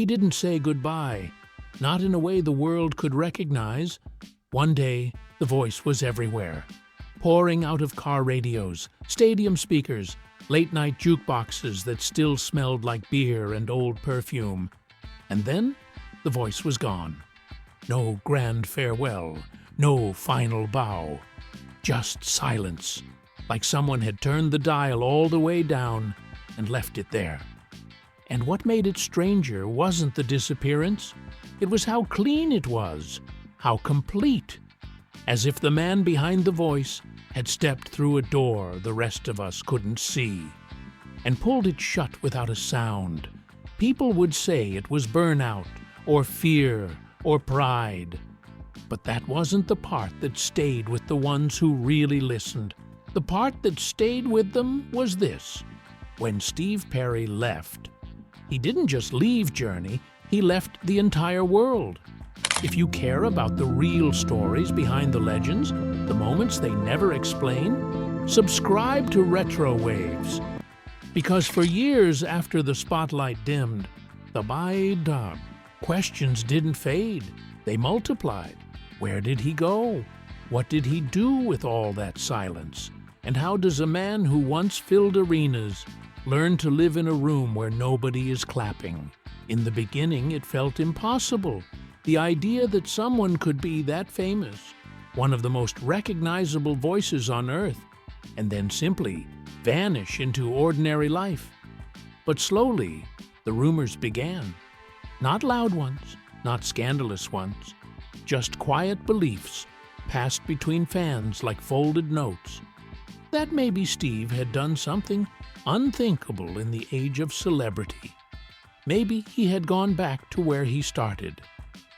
He didn't say goodbye, not in a way the world could recognize. One day, the voice was everywhere, pouring out of car radios, stadium speakers, late-night jukeboxes that still smelled like beer and old perfume. And then, the voice was gone. No grand farewell, no final bow. Just silence, like someone had turned the dial all the way down and left it there. And what made it stranger wasn't the disappearance. It was how clean it was, how complete. As if the man behind the voice had stepped through a door the rest of us couldn't see, and pulled it shut without a sound. People would say it was burnout, or fear, or pride. But that wasn't the part that stayed with the ones who really listened. The part that stayed with them was this. When Steve Perry left, he didn't just leave Journey, he left the entire world. If you care about the real stories behind the legends, the moments they never explain, subscribe to RetroWaves. Because for years after the spotlight dimmed, the questions didn't fade, they multiplied. Where did he go? What did he do with all that silence? And how does a man who once filled arenas learn to live in a room where nobody is clapping? In the beginning, it felt impossible. The idea that someone could be that famous, one of the most recognizable voices on earth, and then simply vanish into ordinary life. But slowly, the rumors began. Not loud ones, not scandalous ones, just quiet beliefs passed between fans like folded notes. That maybe Steve had done something unthinkable in the age of celebrity. Maybe he had gone back to where he started.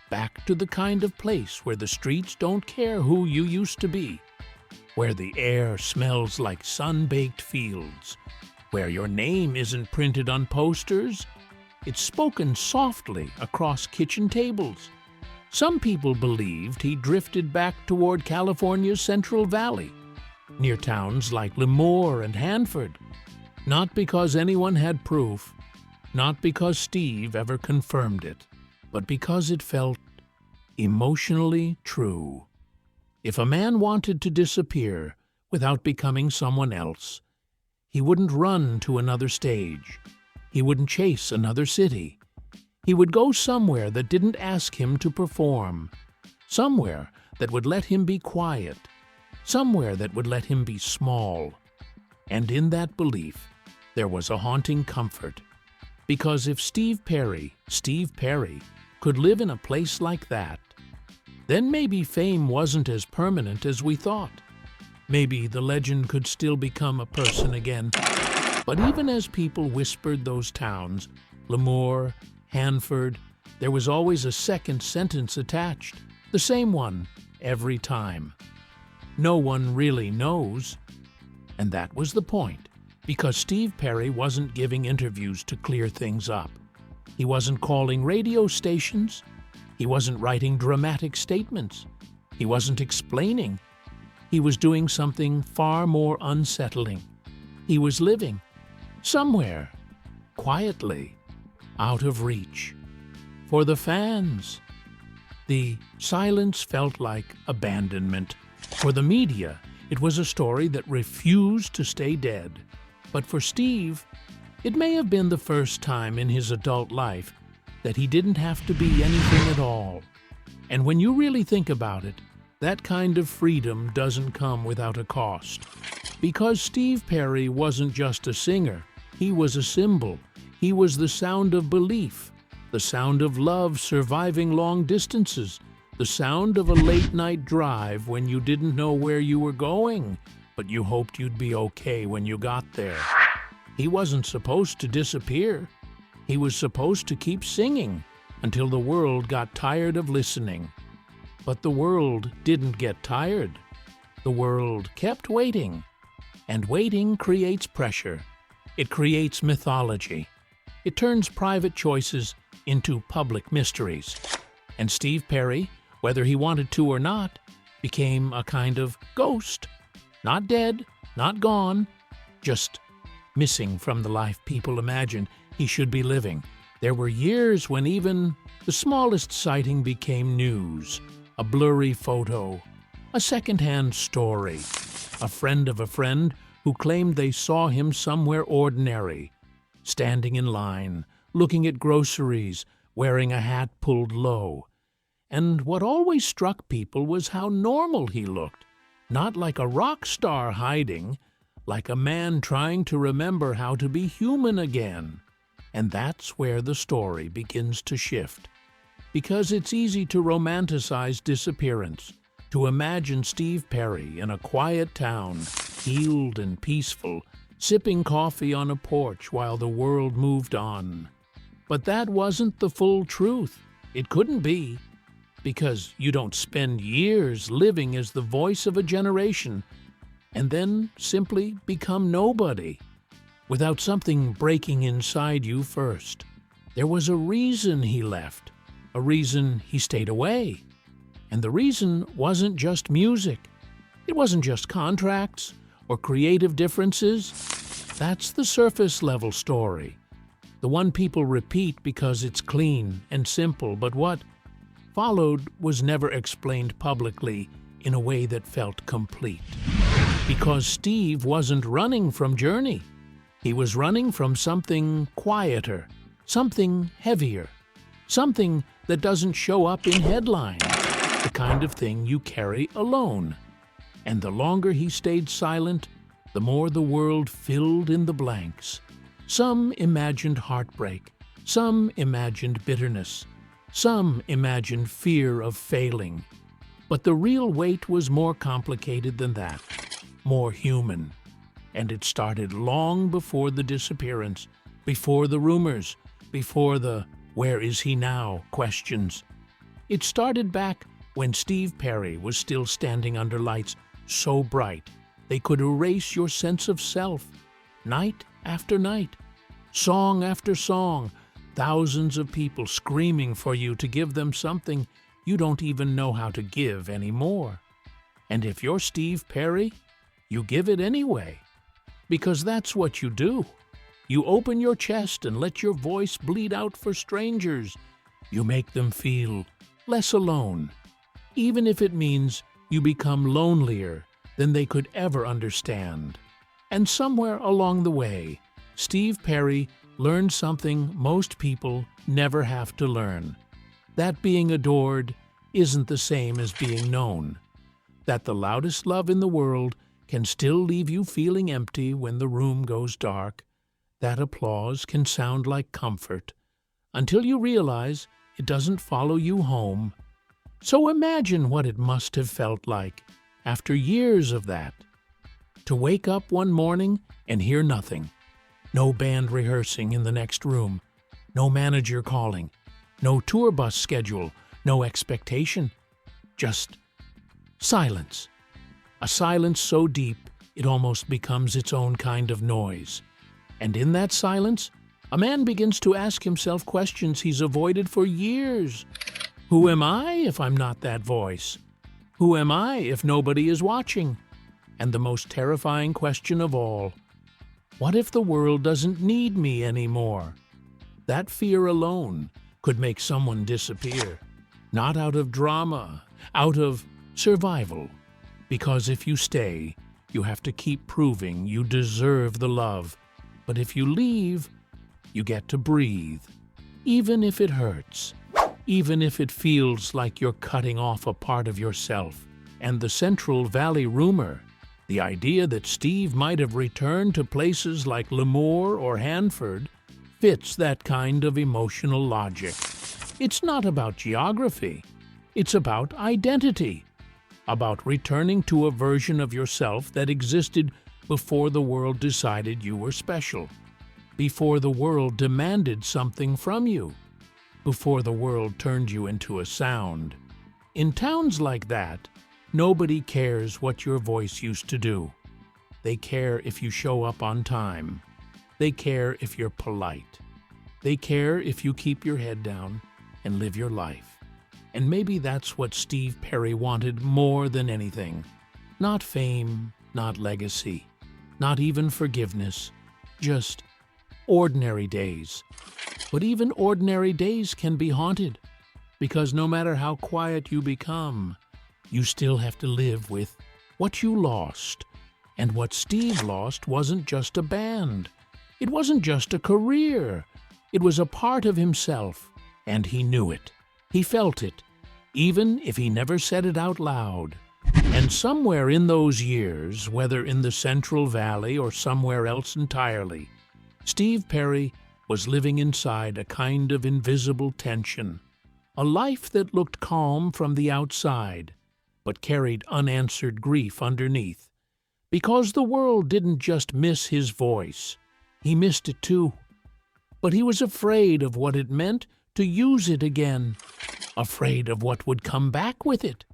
Back to the kind of place where the streets don't care who you used to be, where the air smells like sun-baked fields, where your name isn't printed on posters, it's spoken softly across kitchen tables. Some people believed he drifted back toward California's Central Valley, near towns like Lemoore and Hanford, not because anyone had proof, not because Steve ever confirmed it, but because it felt emotionally true. If a man wanted to disappear without becoming someone else, he wouldn't run to another stage. He wouldn't chase another city. He would go somewhere that didn't ask him to perform, somewhere that would let him be quiet, somewhere that would let him be small. And in that belief, there was a haunting comfort. Because if Steve Perry, could live in a place like that, then maybe fame wasn't as permanent as we thought. Maybe the legend could still become a person again. But even as people whispered those towns, Lemoore, Hanford, there was always a second sentence attached, the same one every time. No one really knows. And that was the point, because Steve Perry wasn't giving interviews to clear things up. He wasn't calling radio stations. He wasn't writing dramatic statements. He wasn't explaining. He was doing something far more unsettling. He was living somewhere, quietly, out of reach. For the fans, the silence felt like abandonment. For the media, it was a story that refused to stay dead. But for Steve, it may have been the first time in his adult life that he didn't have to be anything at all. And when you really think about it, that kind of freedom doesn't come without a cost. Because Steve Perry wasn't just a singer, he was a symbol. He was the sound of belief, the sound of love surviving long distances, the sound of a late-night drive when you didn't know where you were going, but you hoped you'd be okay when you got there. He wasn't supposed to disappear. He was supposed to keep singing until the world got tired of listening. But the world didn't get tired. The world kept waiting. And waiting creates pressure. It creates mythology. It turns private choices into public mysteries. And Steve Perry, whether he wanted to or not, became a kind of ghost. Not dead, not gone, just missing from the life people imagine he should be living. There were years when even the smallest sighting became news, a blurry photo, a second-hand story, a friend of a friend who claimed they saw him somewhere ordinary, standing in line, looking at groceries, wearing a hat pulled low. And what always struck people was how normal he looked, not like a rock star hiding, like a man trying to remember how to be human again. And that's where the story begins to shift. Because it's easy to romanticize disappearance, to imagine Steve Perry in a quiet town, healed and peaceful, sipping coffee on a porch while the world moved on. But that wasn't the full truth. It couldn't be, because you don't spend years living as the voice of a generation and then simply become nobody without something breaking inside you first. There was a reason he left, a reason he stayed away. And the reason wasn't just music. It wasn't just contracts or creative differences. That's the surface-level story, the one people repeat because it's clean and simple, but what followed was never explained publicly in a way that felt complete. Because Steve wasn't running from Journey. He was running from something quieter, something heavier, something that doesn't show up in headlines, the kind of thing you carry alone. And the longer he stayed silent, the more the world filled in the blanks. Some imagined heartbreak, some imagined bitterness, some imagined fear of failing. But the real weight was more complicated than that, more human. And it started long before the disappearance, before the rumors, before the "where is he now?" questions. It started back when Steve Perry was still standing under lights so bright they could erase your sense of self. Night after night, song after song, thousands of people screaming for you to give them something you don't even know how to give anymore. And if you're Steve Perry, you give it anyway. Because that's what you do. You open your chest and let your voice bleed out for strangers. You make them feel less alone, even if it means you become lonelier than they could ever understand. And somewhere along the way, Steve Perry learned something most people never have to learn. That being adored isn't the same as being known. That the loudest love in the world can still leave you feeling empty when the room goes dark. That applause can sound like comfort until you realize it doesn't follow you home. So imagine what it must have felt like after years of that, to wake up one morning and hear nothing. No band rehearsing in the next room, no manager calling, no tour bus schedule, no expectation, just silence. A silence so deep it almost becomes its own kind of noise. And in that silence, a man begins to ask himself questions he's avoided for years. Who am I if I'm not that voice? Who am I if nobody is watching? And the most terrifying question of all, what if the world doesn't need me anymore? That fear alone could make someone disappear. Not out of drama, out of survival. Because if you stay, you have to keep proving you deserve the love. But if you leave, you get to breathe. Even if it hurts. Even if it feels like you're cutting off a part of yourself. And the Central Valley rumor, the idea that Steve might have returned to places like Lemoore or Hanford, fits that kind of emotional logic. It's not about geography. It's about identity. About returning to a version of yourself that existed before the world decided you were special, before the world demanded something from you, before the world turned you into a sound. In towns like that, nobody cares what your voice used to do. They care if you show up on time. They care if you're polite. They care if you keep your head down and live your life. And maybe that's what Steve Perry wanted more than anything. Not fame, not legacy, not even forgiveness, just ordinary days. But even ordinary days can be haunted, because no matter how quiet you become, you still have to live with what you lost. And what Steve lost wasn't just a band. It wasn't just a career. It was a part of himself, and he knew it. He felt it, even if he never said it out loud. And somewhere in those years, whether in the Central Valley or somewhere else entirely, Steve Perry was living inside a kind of invisible tension, a life that looked calm from the outside, but carried unanswered grief underneath. Because the world didn't just miss his voice, he missed it too. But he was afraid of what it meant to use it again, afraid of what would come back with it.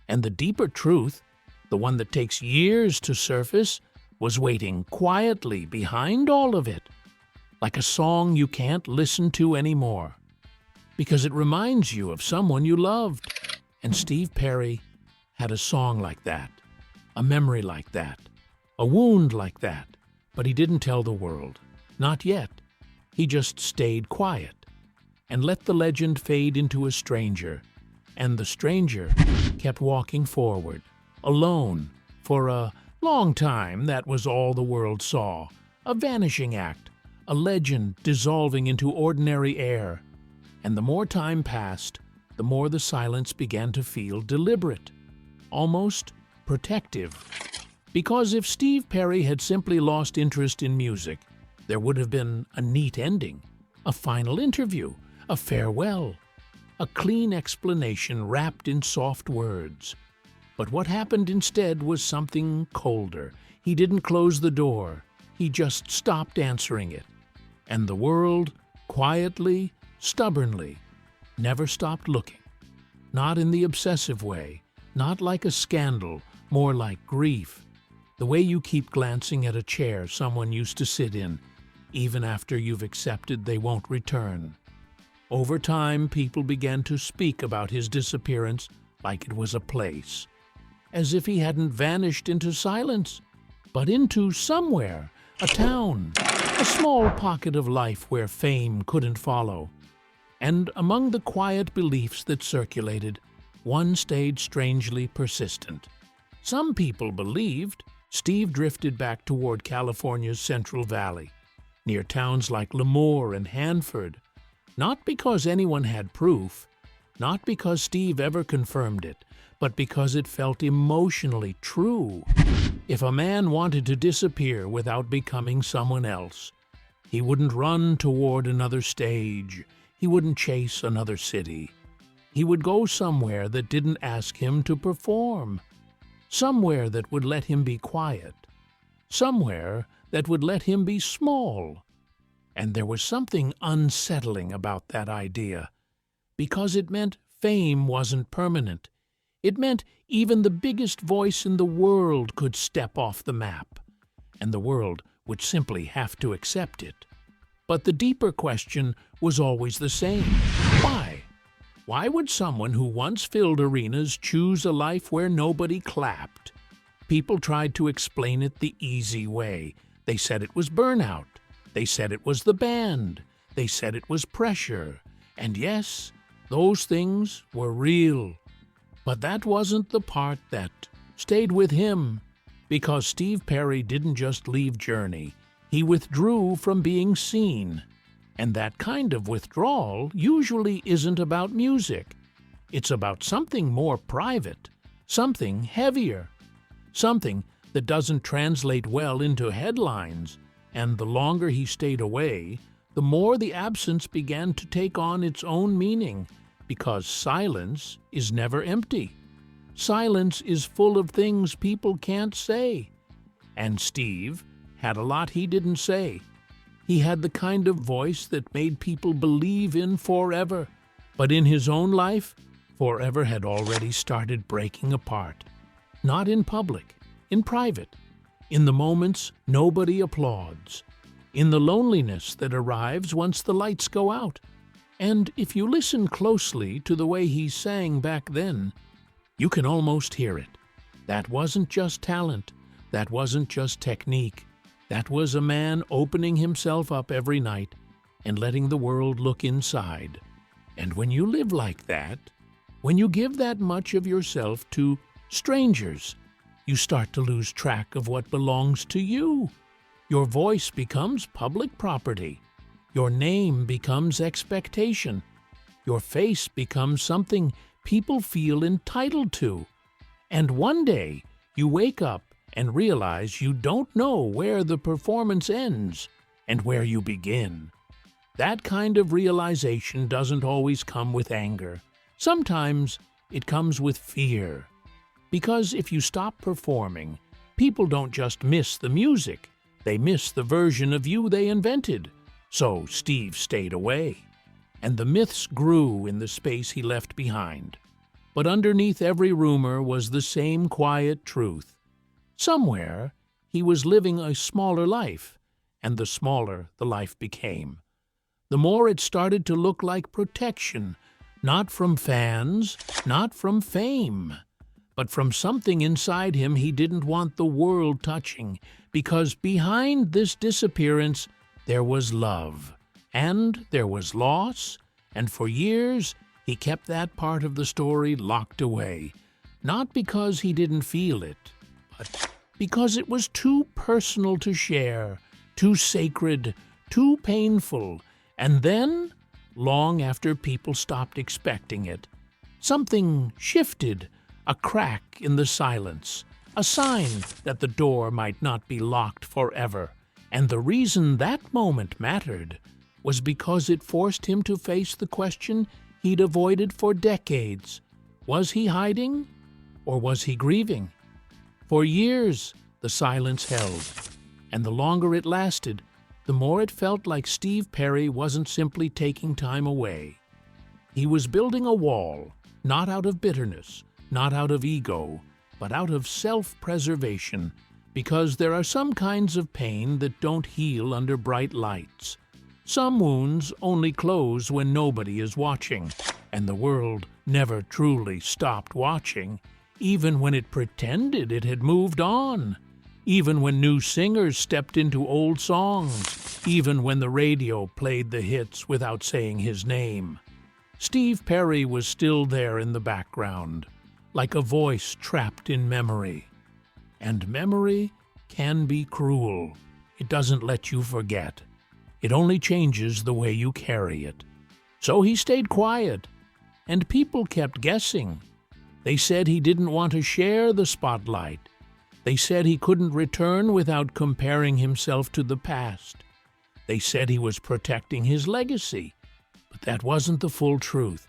And the deeper truth, the one that takes years to surface, was waiting quietly behind all of it, like a song you can't listen to anymore, because it reminds you of someone you loved. And Steve Perry had a song like that, a memory like that, a wound like that. But he didn't tell the world, not yet. He just stayed quiet and let the legend fade into a stranger. And the stranger kept walking forward, alone. For a long time, that was all the world saw, a vanishing act, a legend dissolving into ordinary air. And the more time passed, the more the silence began to feel deliberate, almost protective. Because if Steve Perry had simply lost interest in music, there would have been a neat ending, a final interview, a farewell, a clean explanation wrapped in soft words. But what happened instead was something colder. He didn't close the door. He just stopped answering it. And the world, quietly, stubbornly, never stopped looking. Not in the obsessive way, not like a scandal, more like grief. The way you keep glancing at a chair someone used to sit in, even after you've accepted they won't return. Over time, people began to speak about his disappearance like it was a place, as if he hadn't vanished into silence, but into somewhere, a town, a small pocket of life where fame couldn't follow. And among the quiet beliefs that circulated, one stayed strangely persistent. Some people believed Steve drifted back toward California's Central Valley, near towns like Lemoore and Hanford, not because anyone had proof, not because Steve ever confirmed it, but because it felt emotionally true. If a man wanted to disappear without becoming someone else, he wouldn't run toward another stage, he wouldn't chase another city. He would go somewhere that didn't ask him to perform, somewhere that would let him be quiet, somewhere that would let him be small. And there was something unsettling about that idea, because it meant fame wasn't permanent. It meant even the biggest voice in the world could step off the map, and the world would simply have to accept it. But the deeper question was always the same. Why? Why would someone who once filled arenas choose a life where nobody clapped? People tried to explain it the easy way. They said it was burnout. They said it was the band. They said it was pressure. And yes, those things were real. But that wasn't the part that stayed with him, because Steve Perry didn't just leave Journey. He withdrew from being seen. And that kind of withdrawal usually isn't about music. It's about something more private, something heavier, something that doesn't translate well into headlines. And the longer he stayed away, the more the absence began to take on its own meaning, because silence is never empty. Silence is full of things people can't say. And Steve had a lot he didn't say. He had the kind of voice that made people believe in forever. But in his own life, forever had already started breaking apart. Not in public, in private. In the moments nobody applauds, in the loneliness that arrives once the lights go out. And if you listen closely to the way he sang back then, you can almost hear it. That wasn't just talent, that wasn't just technique. That was a man opening himself up every night, and letting the world look inside. And when you live like that, when you give that much of yourself to strangers, you start to lose track of what belongs to you. Your voice becomes public property. Your name becomes expectation. Your face becomes something people feel entitled to. And one day, you wake up and realize you don't know where the performance ends and where you begin. That kind of realization doesn't always come with anger. Sometimes it comes with fear. Because if you stop performing, people don't just miss the music, they miss the version of you they invented. So Steve stayed away, and the myths grew in the space he left behind. But underneath every rumor was the same quiet truth. Somewhere, he was living a smaller life, and the smaller the life became, the more it started to look like protection, not from fans, not from fame, but from something inside him he didn't want the world touching, because behind this disappearance there was love, and there was loss, and for years he kept that part of the story locked away, not because he didn't feel it, but because it was too personal to share, too sacred, too painful. And then, long after people stopped expecting it, something shifted, a crack in the silence, a sign that the door might not be locked forever. And the reason that moment mattered was because it forced him to face the question he'd avoided for decades. Was he hiding, or was he grieving? For years, the silence held, and the longer it lasted, the more it felt like Steve Perry wasn't simply taking time away. He was building a wall, not out of bitterness, not out of ego, but out of self-preservation, because there are some kinds of pain that don't heal under bright lights. Some wounds only close when nobody is watching, and the world never truly stopped watching, even when it pretended it had moved on. Even when new singers stepped into old songs, even when the radio played the hits without saying his name. Steve Perry was still there in the background, like a voice trapped in memory. And memory can be cruel. It doesn't let you forget. It only changes the way you carry it. So he stayed quiet, and people kept guessing. They said he didn't want to share the spotlight. They said he couldn't return without comparing himself to the past. They said he was protecting his legacy, but that wasn't the full truth.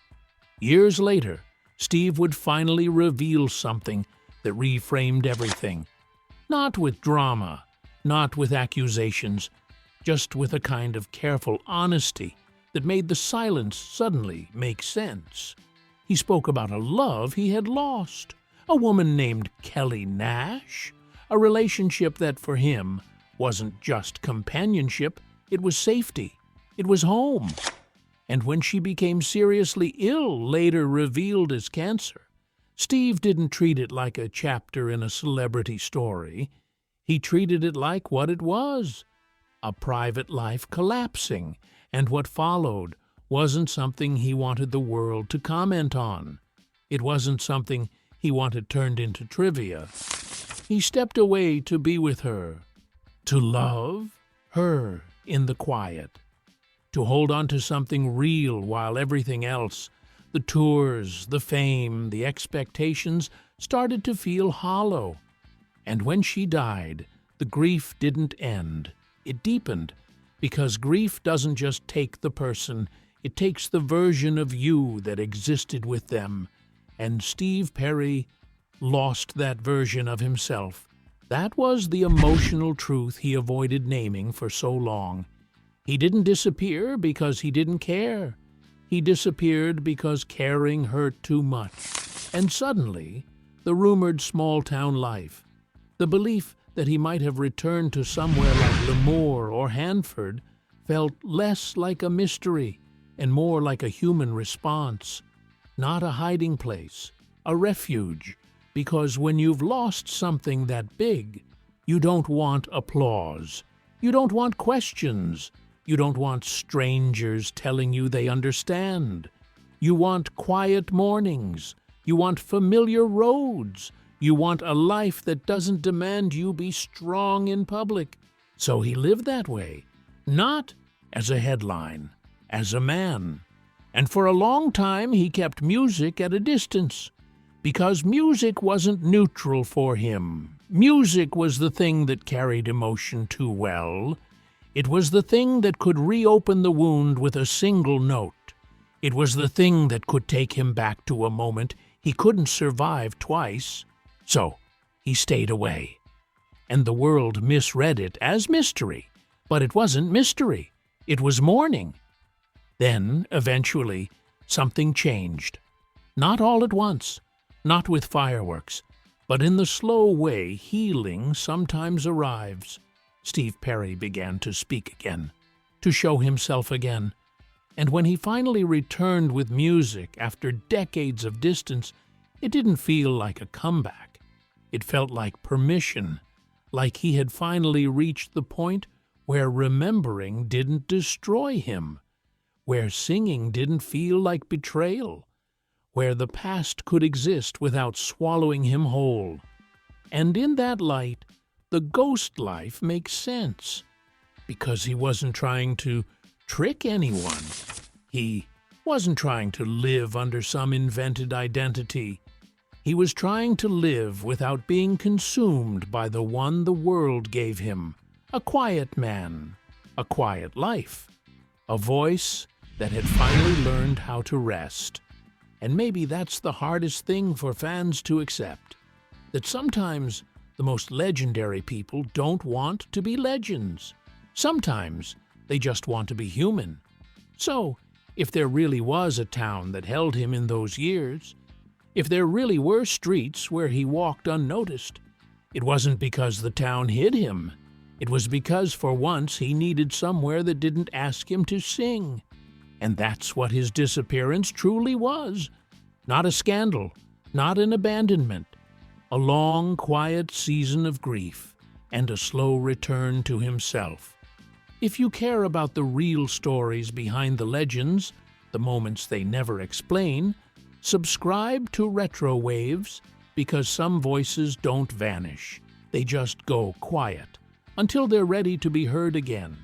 Years later, Steve would finally reveal something that reframed everything. Not with drama, not with accusations, just with a kind of careful honesty that made the silence suddenly make sense. He spoke about a love he had lost. A woman named Kelly Nash, a relationship that for him wasn't just companionship, it was safety, it was home. And when she became seriously ill, later revealed as cancer, Steve didn't treat it like a chapter in a celebrity story. He treated it like what it was, a private life collapsing, and what followed wasn't something he wanted the world to comment on. It wasn't something he wanted turned into trivia. He stepped away to be with her, to love her in the quiet, to hold on to something real while everything else, the tours, the fame, the expectations, started to feel hollow. And when she died, the grief didn't end. It deepened, because grief doesn't just take the person, it takes the version of you that existed with them. And Steve Perry lost that version of himself. That was the emotional truth he avoided naming for so long. He didn't disappear because he didn't care. He disappeared because caring hurt too much. And suddenly, the rumored small-town life, the belief that he might have returned to somewhere like Lemoore or Hanford, felt less like a mystery and more like a human response. Not a hiding place, a refuge, because when you've lost something that big, you don't want applause, you don't want questions, You don't want strangers telling you they understand. You want quiet mornings. You want familiar roads. You want a life that doesn't demand you be strong in public. So he lived that way, not as a headline, as a man. And for a long time he kept music at a distance, because music wasn't neutral for him. Music was the thing that carried emotion too well. It was the thing that could reopen the wound with a single note. It was the thing that could take him back to a moment he couldn't survive twice. So he stayed away. And the world misread it as mystery. But it wasn't mystery. It was mourning. Then, eventually, something changed. Not all at once, not with fireworks, but in the slow way healing sometimes arrives. Steve Perry began to speak again, to show himself again. And when he finally returned with music after decades of distance, it didn't feel like a comeback. It felt like permission, like he had finally reached the point where remembering didn't destroy him, where singing didn't feel like betrayal, where the past could exist without swallowing him whole. And in that light, the ghost life makes sense, because he wasn't trying to trick anyone. He wasn't trying to live under some invented identity. He was trying to live without being consumed by the one the world gave him, a quiet man, a quiet life, a voice that had finally learned how to rest. And maybe that's the hardest thing for fans to accept, that sometimes the most legendary people don't want to be legends. Sometimes they just want to be human. So, if there really was a town that held him in those years, if there really were streets where he walked unnoticed, it wasn't because the town hid him. It was because for once he needed somewhere that didn't ask him to sing. And that's what his disappearance truly was. Not a scandal, not an abandonment. A long, quiet season of grief and a slow return to himself. If you care about the real stories behind the legends, the moments they never explain, subscribe to RetroWaves, because some voices don't vanish. They just go quiet until they're ready to be heard again.